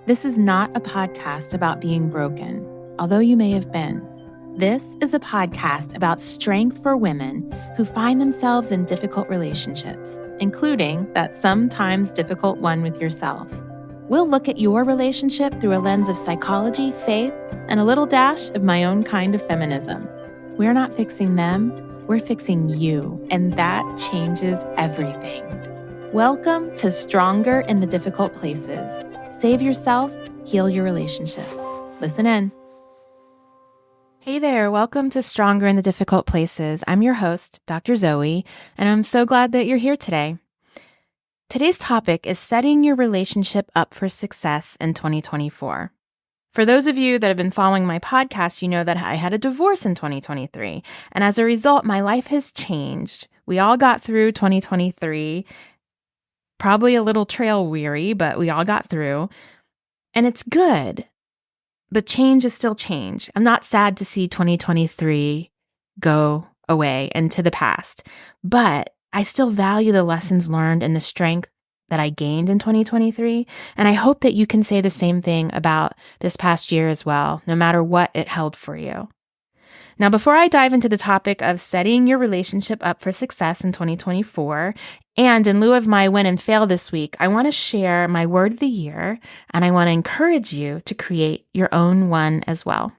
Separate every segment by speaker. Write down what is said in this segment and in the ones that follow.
Speaker 1: This is not a podcast about being broken, although you may have been. This is a podcast about strength for women who find themselves in difficult relationships, including that sometimes difficult one with yourself. We'll look at your relationship through a lens of psychology, faith, and a little dash of my own kind of feminism. We're not fixing them, we're fixing you, and that changes everything. Welcome to Stronger in the Difficult Places. Save yourself, heal your relationships. Listen in. Hey there, welcome to Stronger in the Difficult Places. I'm your host, Dr. Zoe, and I'm so glad that you're here today. Today's topic is setting your relationship up for success in 2024. For those of you that have been following my podcast, you know that I had a divorce in 2023, and as a result, my life has changed. We all got through 2023, probably a little trail weary, but we all got through, and it's good. But change is still change. I'm not sad to see 2023 go away into the past, but I still value the lessons learned and the strength that I gained in 2023, and I hope that you can say the same thing about this past year as well, no matter what it held for you. Now, before I dive into the topic of setting your relationship up for success in 2024, and in lieu of my win and fail this week, I want to share my word of the year, and I want to encourage you to create your own one as well.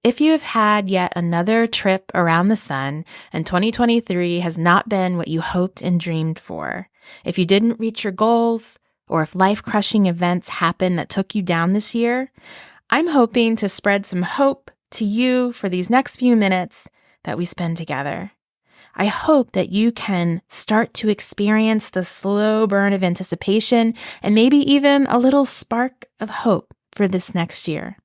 Speaker 1: If you have had yet another trip around the sun, and 2023 has not been what you hoped and dreamed for, if you didn't reach your goals, or if life-crushing events happened that took you down this year, I'm hoping to spread some hope to you for these next few minutes that we spend together. I hope that you can start to experience the slow burn of anticipation and maybe even a little spark of hope for this next year.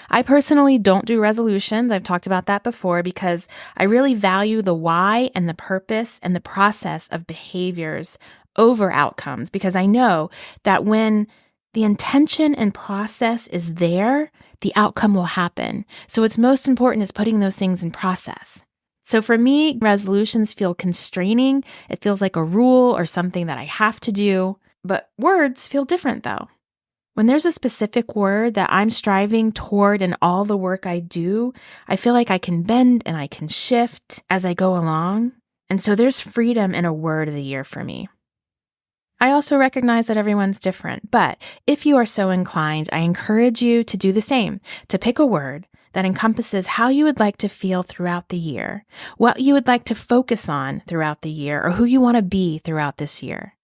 Speaker 1: I personally don't do resolutions. I've talked about that before because I really value the why and the purpose and the process of behaviors over outcomes, because I know that when the intention and process is there, the outcome will happen. So what's most important is putting those things in process. So for me, resolutions feel constraining. It feels like a rule or something that I have to do. But words feel different though. When there's a specific word that I'm striving toward in all the work I do, I feel like I can bend and I can shift as I go along. And so there's freedom in a word of the year for me. I also recognize that everyone's different, but if you are so inclined, I encourage you to do the same, to pick a word that encompasses how you would like to feel throughout the year, what you would like to focus on throughout the year, or who you want to be throughout this year.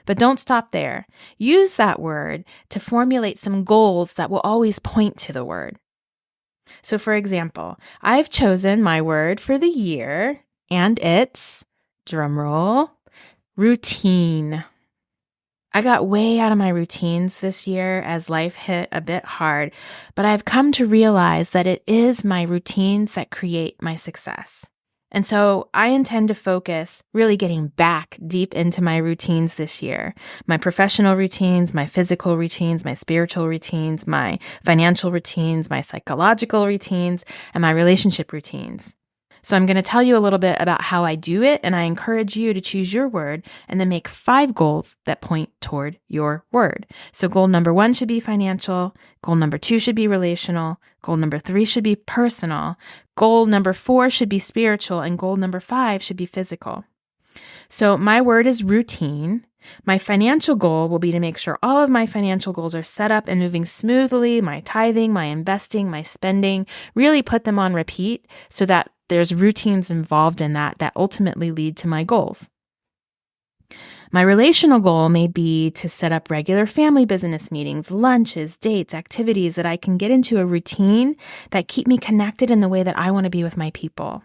Speaker 1: But don't stop there. Use that word to formulate some goals that will always point to the word. So for example, I've chosen my word for the year, and it's, drumroll, routine. I got way out of my routines this year as life hit a bit hard, but I've come to realize that it is my routines that create my success. And so I intend to focus really getting back deep into my routines this year. My professional routines, my physical routines, my spiritual routines, my financial routines, my psychological routines, and my relationship routines. So I'm going to tell you a little bit about how I do it, and I encourage you to choose your word and then make 5 goals that point toward your word. So goal number 1 should be financial. Goal number 2 should be relational. Goal number 3 should be personal. Goal number 4 should be spiritual, and goal number 5 should be physical. So my word is routine. My financial goal will be to make sure all of my financial goals are set up and moving smoothly, my tithing, my investing, my spending, really put them on repeat so that there's routines involved in that ultimately lead to my goals. My relational goal may be to set up regular family business meetings, lunches, dates, activities that I can get into a routine that keep me connected in the way that I want to be with my people.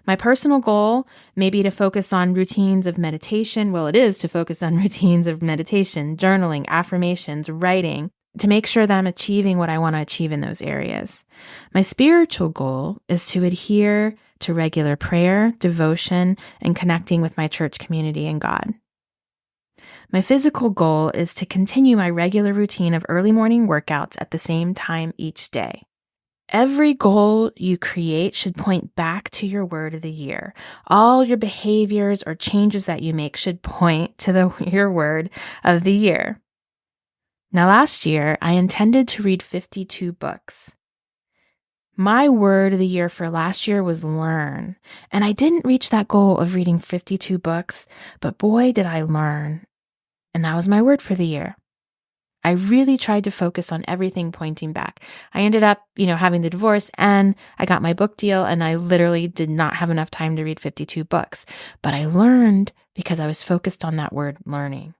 Speaker 1: My personal goal may be to focus on routines of meditation. Well, it is to focus on routines of meditation, journaling, affirmations, writing, to make sure that I'm achieving what I want to achieve in those areas. My spiritual goal is to adhere to regular prayer, devotion, and connecting with my church community and God. My physical goal is to continue my regular routine of early morning workouts at the same time each day. Every goal you create should point back to your word of the year. All your behaviors or changes that you make should point to your word of the year. Now, last year, I intended to read 52 books. My word of the year for last year was learn. And I didn't reach that goal of reading 52 books, but boy, did I learn. And that was my word for the year. I really tried to focus on everything pointing back. I ended up, having the divorce and I got my book deal and I literally did not have enough time to read 52 books. But I learned because I was focused on that word learning.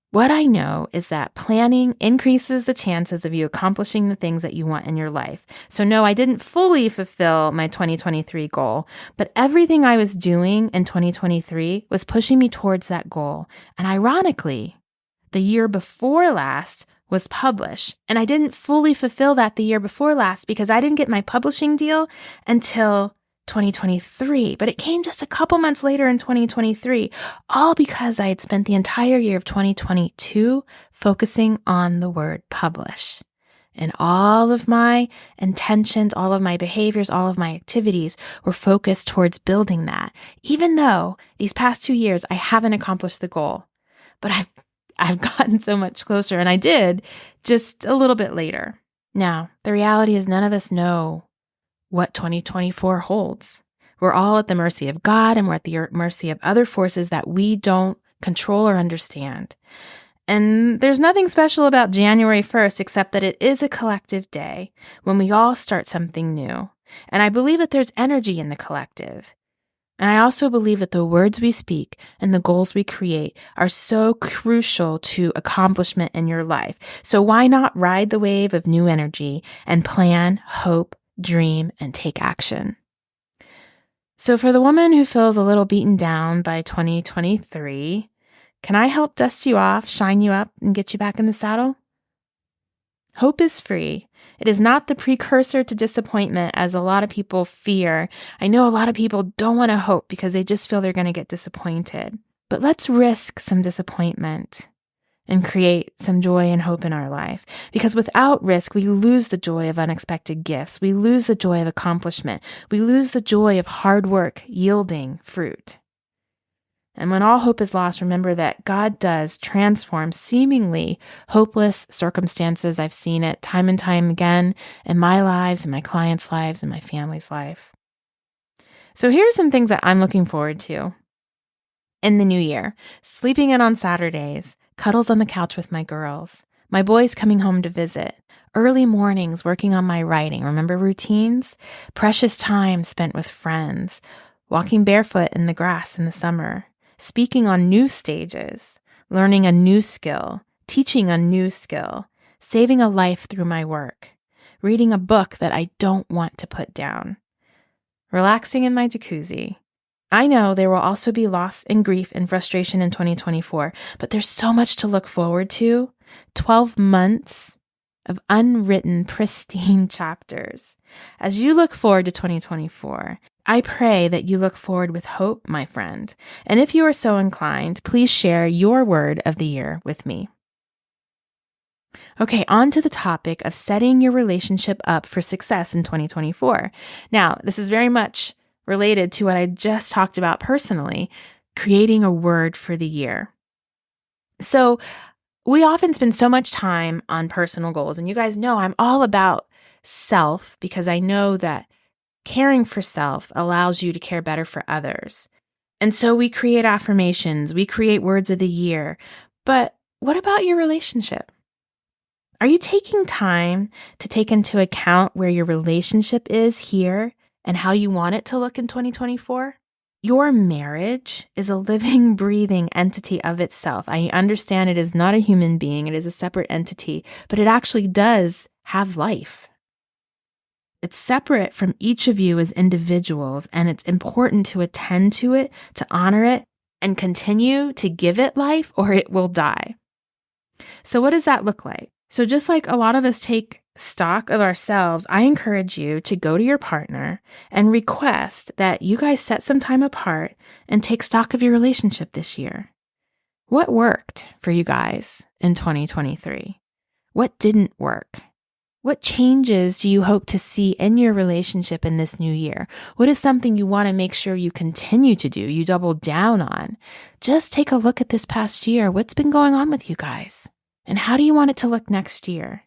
Speaker 1: What I know is that planning increases the chances of you accomplishing the things that you want in your life. So no, I didn't fully fulfill my 2023 goal, but everything I was doing in 2023 was pushing me towards that goal. And ironically, the year before last was publish. And I didn't fully fulfill that the year before last because I didn't get my publishing deal until 2023, but it came just a couple months later in 2023, all because I had spent the entire year of 2022 focusing on the word publish. And all of my intentions, all of my behaviors, all of my activities were focused towards building that, even though these past 2 years I haven't accomplished the goal. But I've gotten so much closer, and I did just a little bit later. Now, the reality is none of us know what 2024 holds. We're all at the mercy of God, and we're at the mercy of other forces that we don't control or understand. And there's nothing special about January 1st except that it is a collective day when we all start something new. And I believe that there's energy in the collective. And I also believe that the words we speak and the goals we create are so crucial to accomplishment in your life. So why not ride the wave of new energy and plan, hope, dream, and take action? So for the woman who feels a little beaten down by 2023, can I help dust you off, shine you up, and get you back in the saddle? Hope is free. It is not the precursor to disappointment, as a lot of people fear. I know a lot of people don't want to hope because they just feel they're going to get disappointed. But let's risk some disappointment and create some joy and hope in our life. Because without risk, we lose the joy of unexpected gifts. We lose the joy of accomplishment. We lose the joy of hard work yielding fruit. And when all hope is lost, remember that God does transform seemingly hopeless circumstances. I've seen it time and time again in my lives, in my clients' lives, in my family's life. So here are some things that I'm looking forward to in the new year. Sleeping in on Saturdays, cuddles on the couch with my girls, my boys coming home to visit, early mornings working on my writing. Remember routines? Precious time spent with friends, walking barefoot in the grass in the summer, speaking on new stages, learning a new skill, teaching a new skill, saving a life through my work, reading a book that I don't want to put down, relaxing in my jacuzzi. I know there will also be loss and grief and frustration in 2024, but there's so much to look forward to. 12 months of unwritten, pristine chapters. As you look forward to 2024, I pray that you look forward with hope, my friend. And if you are so inclined, please share your word of the year with me. Okay, on to the topic of setting your relationship up for success in 2024. Now, this is very much related to what I just talked about personally, creating a word for the year. So we often spend so much time on personal goals, and you guys know I'm all about self because I know that caring for self allows you to care better for others. And so we create affirmations, we create words of the year. But what about your relationship? Are you taking time to take into account where your relationship is here and how you want it to look in 2024? Your marriage is a living, breathing entity of itself. I understand it is not a human being, it is a separate entity, but it actually does have life. It's separate from each of you as individuals, and it's important to attend to it, to honor it, and continue to give it life, or it will die. So what does that look like? So just like a lot of us take stock of ourselves, I encourage you to go to your partner and request that you guys set some time apart and take stock of your relationship this year. What worked for you guys in 2023? What didn't work? What changes do you hope to see in your relationship in this new year? What is something you want to make sure you continue to do, you double down on? Just take a look at this past year. What's been going on with you guys? And how do you want it to look next year?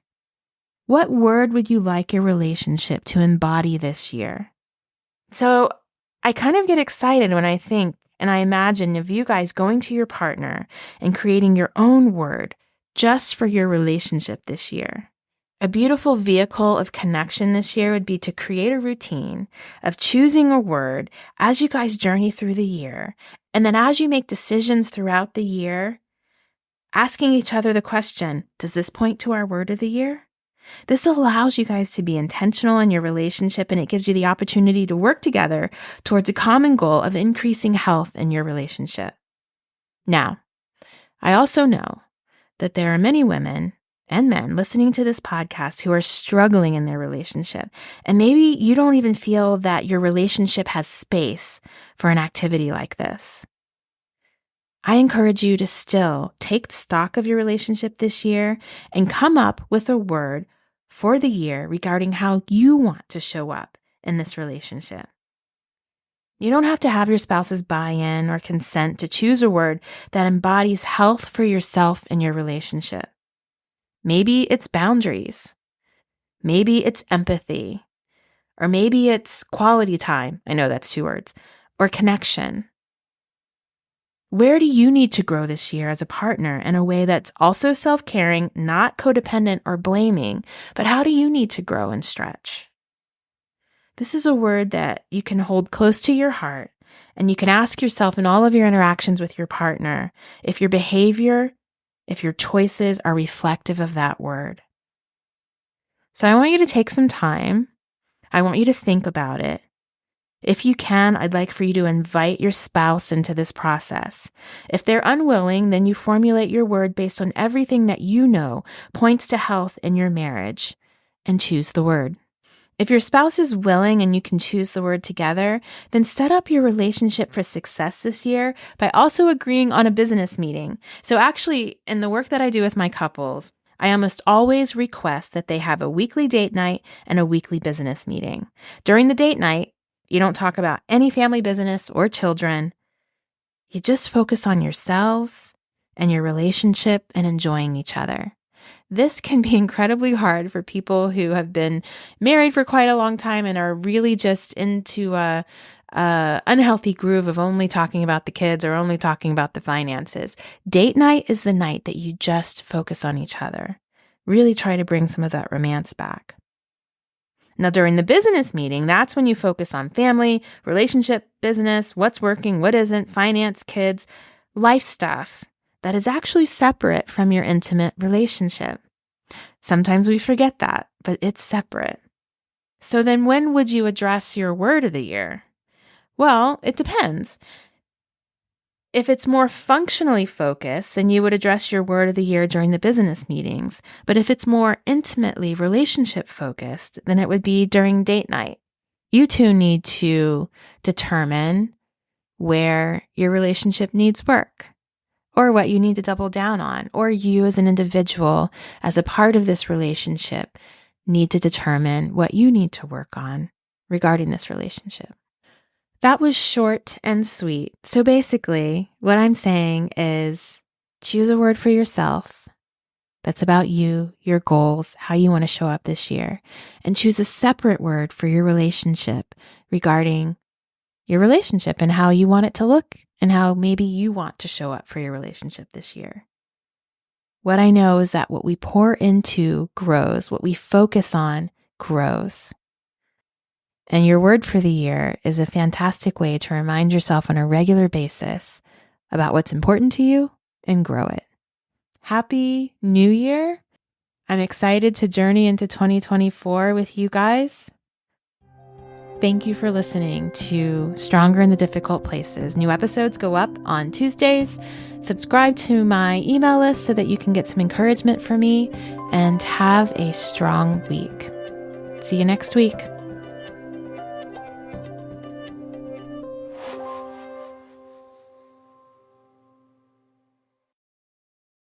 Speaker 1: What word would you like your relationship to embody this year? So I kind of get excited when I think and I imagine of you guys going to your partner and creating your own word just for your relationship this year. A beautiful vehicle of connection this year would be to create a routine of choosing a word as you guys journey through the year. And then as you make decisions throughout the year, asking each other the question, does this point to our word of the year? This allows you guys to be intentional in your relationship, and it gives you the opportunity to work together towards a common goal of increasing health in your relationship. Now, I also know that there are many women and men listening to this podcast who are struggling in their relationship, and maybe you don't even feel that your relationship has space for an activity like this. I encourage you to still take stock of your relationship this year and come up with a word for the year regarding how you want to show up in this relationship. You don't have to have your spouse's buy-in or consent to choose a word that embodies health for yourself and your relationship. Maybe it's boundaries. Maybe it's empathy. Or maybe it's quality time. I know that's 2 words. Or connection. Where do you need to grow this year as a partner in a way that's also self-caring, not codependent or blaming, but how do you need to grow and stretch? This is a word that you can hold close to your heart, and you can ask yourself in all of your interactions with your partner if your behavior, if your choices are reflective of that word. So I want you to take some time. I want you to think about it. If you can, I'd like for you to invite your spouse into this process. If they're unwilling, then you formulate your word based on everything that you know points to health in your marriage and choose the word. If your spouse is willing and you can choose the word together, then set up your relationship for success this year by also agreeing on a business meeting. So actually, in the work that I do with my couples, I almost always request that they have a weekly date night and a weekly business meeting. During the date night, you don't talk about any family business or children. You just focus on yourselves and your relationship and enjoying each other. This can be incredibly hard for people who have been married for quite a long time and are really just into a unhealthy groove of only talking about the kids or only talking about the finances. Date night is the night that you just focus on each other. Really try to bring some of that romance back. Now, during the business meeting, that's when you focus on family, relationship, business, what's working, what isn't, finance, kids, life stuff that is actually separate from your intimate relationship. Sometimes we forget that, but it's separate. So then when would you address your word of the year? Well, it depends. If it's more functionally focused, then you would address your word of the year during the business meetings. But if it's more intimately relationship focused, then it would be during date night. You two need to determine where your relationship needs work, or what you need to double down on, or you as an individual, as a part of this relationship, need to determine what you need to work on regarding this relationship. That was short and sweet. So basically, what I'm saying is choose a word for yourself that's about you, your goals, how you want to show up this year, and choose a separate word for your relationship regarding your relationship and how you want it to look and how maybe you want to show up for your relationship this year. What I know is that what we pour into grows, what we focus on grows. And your word for the year is a fantastic way to remind yourself on a regular basis about what's important to you and grow it. Happy New Year. I'm excited to journey into 2024 with you guys. Thank you for listening to Stronger in the Difficult Places. New episodes go up on Tuesdays. Subscribe to my email list so that you can get some encouragement from me, and have a strong week. See you next week.